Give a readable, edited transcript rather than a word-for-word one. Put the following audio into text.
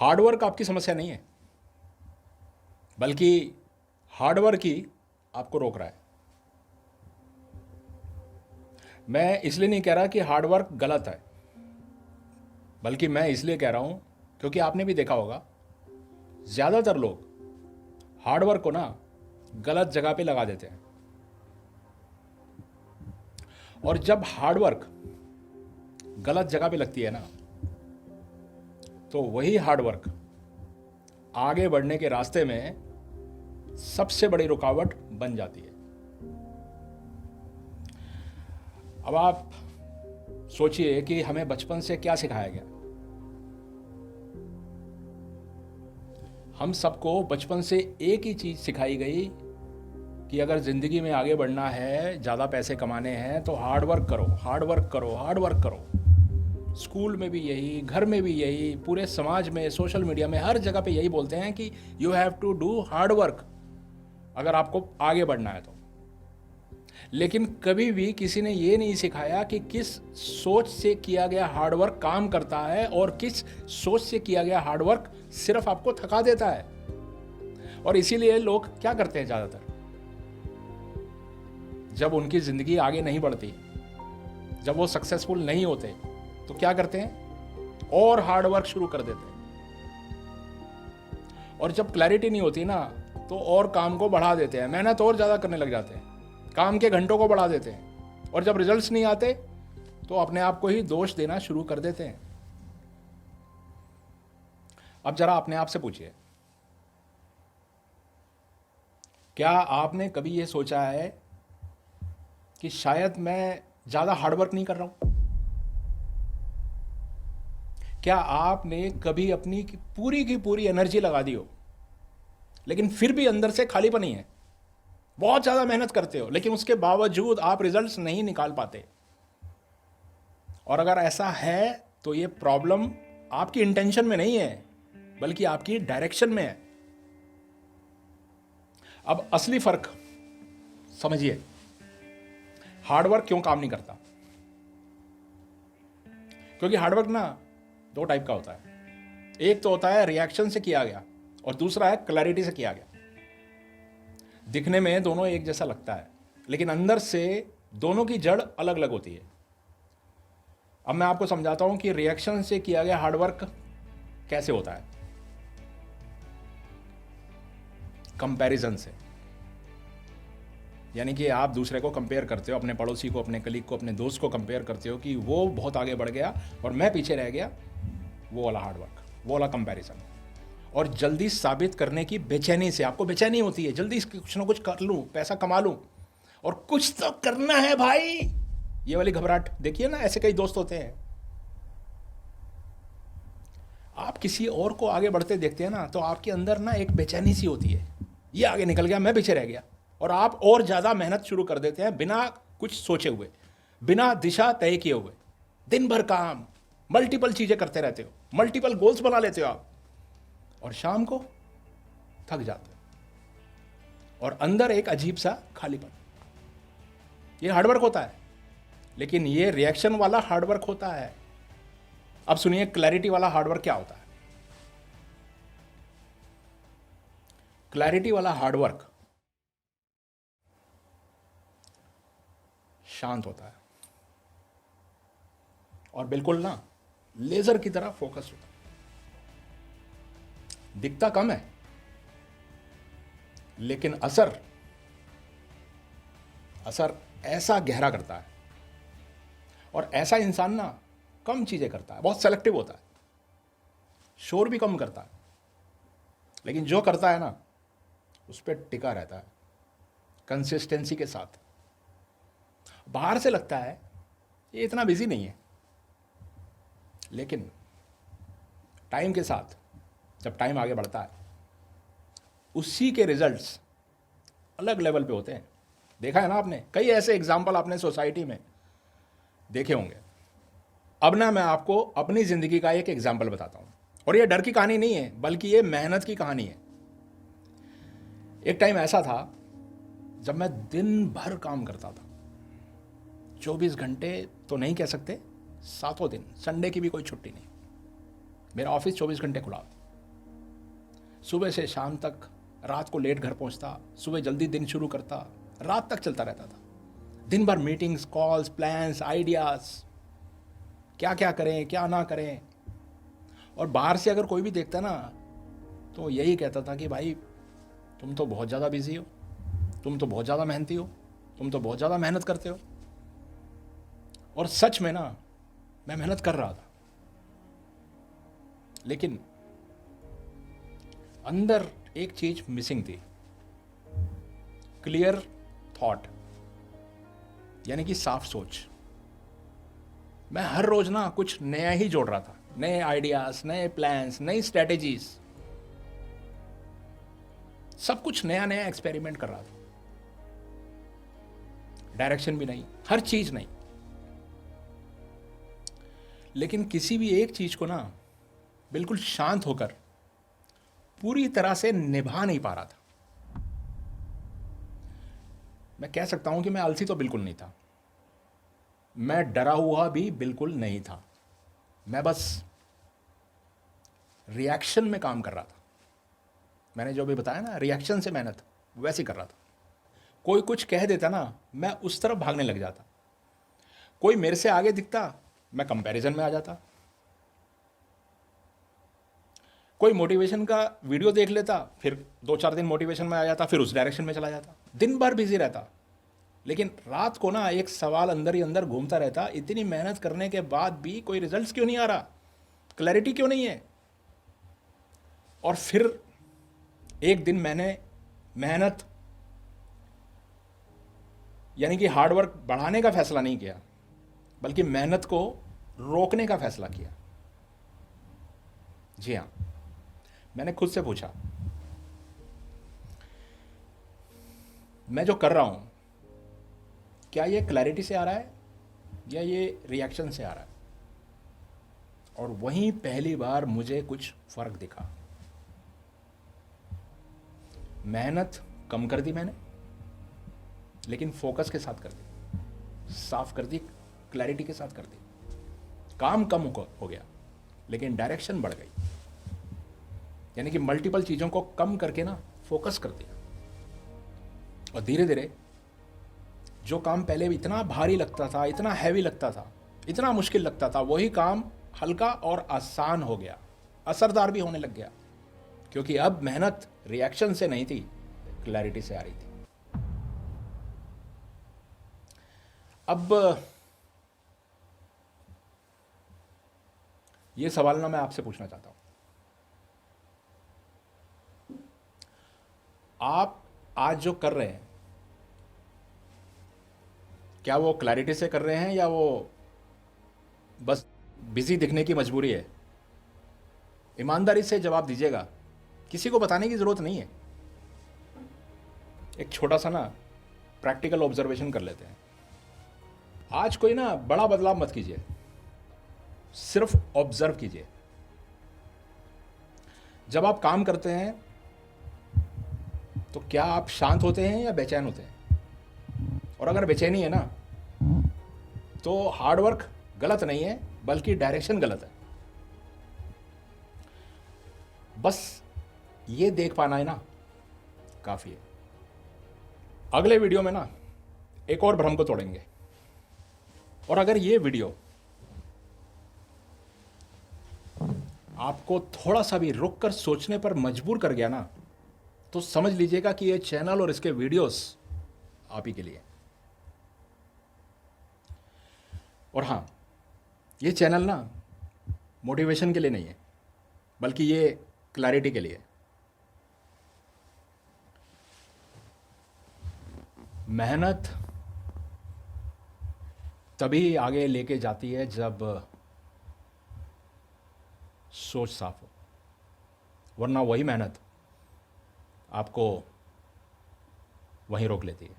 Hard work आपकी समस्या नहीं है, बल्कि हार्डवर्क ही आपको रोक रहा है। मैं इसलिए नहीं कह रहा कि हार्डवर्क गलत है, बल्कि मैं इसलिए कह रहा हूं क्योंकि आपने भी देखा होगा ज़्यादातर लोग हार्डवर्क को ना गलत जगह पे लगा देते हैं। और जब हार्डवर्क गलत जगह पे लगती है ना, तो वही हार्डवर्क आगे बढ़ने के रास्ते में सबसे बड़ी रुकावट बन जाती है। अब आप सोचिए कि हमें बचपन से क्या सिखाया गया। हम सबको बचपन से एक ही चीज़ सिखाई गई कि अगर ज़िंदगी में आगे बढ़ना है, ज़्यादा पैसे कमाने हैं, तो हार्ड वर्क करो, हार्ड वर्क करो, हार्ड वर्क करो। स्कूल में भी यही, घर में भी यही, पूरे समाज में, सोशल मीडिया में, हर जगह पे यही बोलते हैं कि you have to do hard work अगर आपको आगे बढ़ना है तो। लेकिन कभी भी किसी ने ये नहीं सिखाया कि किस सोच से किया गया हार्डवर्क काम करता है और किस सोच से किया गया हार्डवर्क सिर्फ आपको थका देता है। और इसीलिए लोग क्या करते हैं ज़्यादातर, जब उनकी ज़िंदगी आगे नहीं बढ़ती, जब वो सक्सेसफुल नहीं होते, तो क्या करते हैं, और हार्डवर्क शुरू कर देते हैं। और जब क्लैरिटी नहीं होती ना, तो और काम को बढ़ा देते हैं, मेहनत और ज़्यादा करने लग जाते हैं, काम के घंटों को बढ़ा देते हैं। और जब रिजल्ट्स नहीं आते तो अपने आप को ही दोष देना शुरू कर देते हैं। अब जरा अपने आप से पूछिए, क्या आपने कभी ये सोचा है कि शायद मैं ज़्यादा हार्डवर्क नहीं कर रहा हूं? क्या आपने कभी अपनी की पूरी एनर्जी लगा दी हो, लेकिन फिर भी अंदर से खालीपन ही है? बहुत ज़्यादा मेहनत करते हो, लेकिन उसके बावजूद आप रिजल्ट्स नहीं निकाल पाते। और अगर ऐसा है तो ये प्रॉब्लम आपकी इंटेंशन में नहीं है, बल्कि आपकी डायरेक्शन में है। अब असली फर्क समझिए, हार्डवर्क क्यों काम नहीं करता। क्योंकि हार्डवर्क ना दो टाइप का होता है। एक तो होता है रिएक्शन से किया गया, और दूसरा है क्लैरिटी से किया गया। दिखने में दोनों एक जैसा लगता है, लेकिन अंदर से दोनों की जड़ अलग अलग होती है। अब मैं आपको समझाता हूं कि रिएक्शन से किया गया हार्डवर्क कैसे होता है। कंपैरिजन से, यानी कि आप दूसरे को कंपेयर करते हो, अपने पड़ोसी को, अपने कलीग को, अपने दोस्त को कंपेयर करते हो कि वो बहुत आगे बढ़ गया और मैं पीछे रह गया। वो वाला हार्डवर्क, वो वाला कंपैरिजन। और जल्दी साबित करने की बेचैनी से, आपको बेचैनी होती है, जल्दी कुछ ना कुछ कर लूँ, पैसा कमा लूँ, और कुछ तो करना है भाई, ये वाली घबराहट। देखिए ना, ऐसे कई दोस्त होते हैं। आप किसी और को आगे बढ़ते देखते हैं ना, तो आपके अंदर ना एक बेचैनी सी होती है, ये आगे निकल गया, मैं पीछे रह गया। और आप और ज़्यादा मेहनत शुरू कर देते हैं, बिना कुछ सोचे हुए, बिना दिशा तय किए हुए। दिन भर काम, मल्टीपल चीज़ें करते रहते हो, मल्टीपल गोल्स बना लेते हो आप, और शाम को थक जाते हो, और अंदर एक अजीब सा खालीपन। ये हार्डवर्क होता है, लेकिन ये रिएक्शन वाला हार्डवर्क होता है। अब सुनिए, क्लैरिटी वाला हार्डवर्क क्या होता है। क्लैरिटी वाला हार्डवर्क शांत होता है, और बिल्कुल ना लेजर की तरह फोकस होता है। दिखता कम है, लेकिन असर ऐसा गहरा करता है। और ऐसा इंसान ना कम चीजें करता है, बहुत सेलेक्टिव होता है, शोर भी कम करता है, लेकिन जो करता है ना उस पर टिका रहता है कंसिस्टेंसी के साथ। बाहर से लगता है ये इतना बिजी नहीं है, लेकिन टाइम के साथ, जब टाइम आगे बढ़ता है, उसी के रिजल्ट्स अलग लेवल पे होते हैं। देखा है ना आपने, कई ऐसे एग्जाम्पल आपने सोसाइटी में देखे होंगे। अब ना मैं आपको अपनी ज़िंदगी का एक एग्जाम्पल बताता हूँ, और ये डर की कहानी नहीं है, बल्कि ये मेहनत की कहानी है। एक टाइम ऐसा था जब मैं दिन भर काम करता था, 24 घंटे तो नहीं कह सकते, सातों दिन, संडे की भी कोई छुट्टी नहीं। मेरा ऑफिस 24 घंटे खुला, सुबह से शाम तक, रात को लेट घर पहुंचता, सुबह जल्दी दिन शुरू करता, रात तक चलता रहता था। दिन भर मीटिंग्स, कॉल्स, प्लान्स, आइडियाज़, क्या क्या करें क्या ना करें। और बाहर से अगर कोई भी देखता ना तो यही कहता था कि भाई तुम तो बहुत ज़्यादा बिजी हो, तुम तो बहुत ज़्यादा मेहनती हो, तुम तो बहुत ज़्यादा मेहनत करते हो। और सच में ना मैं मेहनत कर रहा था, लेकिन अंदर एक चीज मिसिंग थी, क्लियर थॉट, यानी कि साफ सोच। मैं हर रोज ना कुछ नया ही जोड़ रहा था, नए आइडियाज, नए प्लान्स, नई स्ट्रेटेजीज, सब कुछ नया नया एक्सपेरिमेंट कर रहा था। डायरेक्शन भी नहीं, हर चीज नहीं। लेकिन किसी भी एक चीज को ना बिल्कुल शांत होकर पूरी तरह से निभा नहीं पा रहा था। मैं कह सकता हूं कि मैं आलसी तो बिल्कुल नहीं था, मैं डरा हुआ भी बिल्कुल नहीं था। मैं बस रिएक्शन में काम कर रहा था। मैंने जो भी बताया ना, रिएक्शन से मेहनत, वैसे कर रहा था। कोई कुछ कह देता ना, मैं उस तरफ भागने लग जाता। कोई मेरे से आगे दिखता, मैं कंपैरिजन में आ जाता। कोई मोटिवेशन का वीडियो देख लेता, फिर 2-4 दिन मोटिवेशन में आ जाता, फिर उस डायरेक्शन में चला जाता। दिन भर बिजी रहता, लेकिन रात को ना एक सवाल अंदर ही अंदर घूमता रहता, इतनी मेहनत करने के बाद भी कोई रिजल्ट्स क्यों नहीं आ रहा, क्लैरिटी क्यों नहीं है। और फिर एक दिन मैंने मेहनत यानी कि हार्डवर्क बढ़ाने का फैसला नहीं किया, बल्कि मेहनत को रोकने का फैसला किया। जी हाँ, मैंने खुद से पूछा, मैं जो कर रहा हूं क्या ये क्लैरिटी से आ रहा है या ये रिएक्शन से आ रहा है। और वहीं पहली बार मुझे कुछ फर्क दिखा। मेहनत कम कर दी मैंने, लेकिन फोकस के साथ कर दी, साफ कर दी, क्लैरिटी के साथ कर दी। काम कम हो गया, लेकिन डायरेक्शन बढ़ गई। यानी कि मल्टीपल चीज़ों को कम करके ना फोकस कर दिया। और धीरे धीरे जो काम पहले भी इतना भारी लगता था, इतना हैवी लगता था, इतना मुश्किल लगता था, वही काम हल्का और आसान हो गया, असरदार भी होने लग गया। क्योंकि अब मेहनत रिएक्शन से नहीं थी, क्लैरिटी से आ रही थी। अब ये सवाल ना मैं आपसे पूछना चाहता हूं, आप आज जो कर रहे हैं, क्या वो क्लैरिटी से कर रहे हैं या वो बस बिजी दिखने की मजबूरी है? ईमानदारी से जवाब दीजिएगा, किसी को बताने की ज़रूरत नहीं है। एक छोटा सा ना प्रैक्टिकल ऑब्जर्वेशन कर लेते हैं। आज कोई ना बड़ा बदलाव मत कीजिए, सिर्फ ऑब्जर्व कीजिए। जब आप काम करते हैं तो क्या आप शांत होते हैं या बेचैन होते हैं? और अगर बेचैनी है ना, तो हार्डवर्क गलत नहीं है, बल्कि डायरेक्शन गलत है। बस ये देख पाना है ना, काफी है। अगले वीडियो में ना एक और भ्रम को तोड़ेंगे। और अगर ये वीडियो आपको थोड़ा सा भी रुक कर सोचने पर मजबूर कर गया ना, तो समझ लीजिएगा कि ये चैनल और इसके वीडियोस आप ही के लिए। और हाँ, ये चैनल ना मोटिवेशन के लिए नहीं है, बल्कि ये क्लैरिटी के लिए। मेहनत तभी आगे लेके जाती है जब सोच साफ हो, वरना वही मेहनत आपको वहीं रोक लेती है।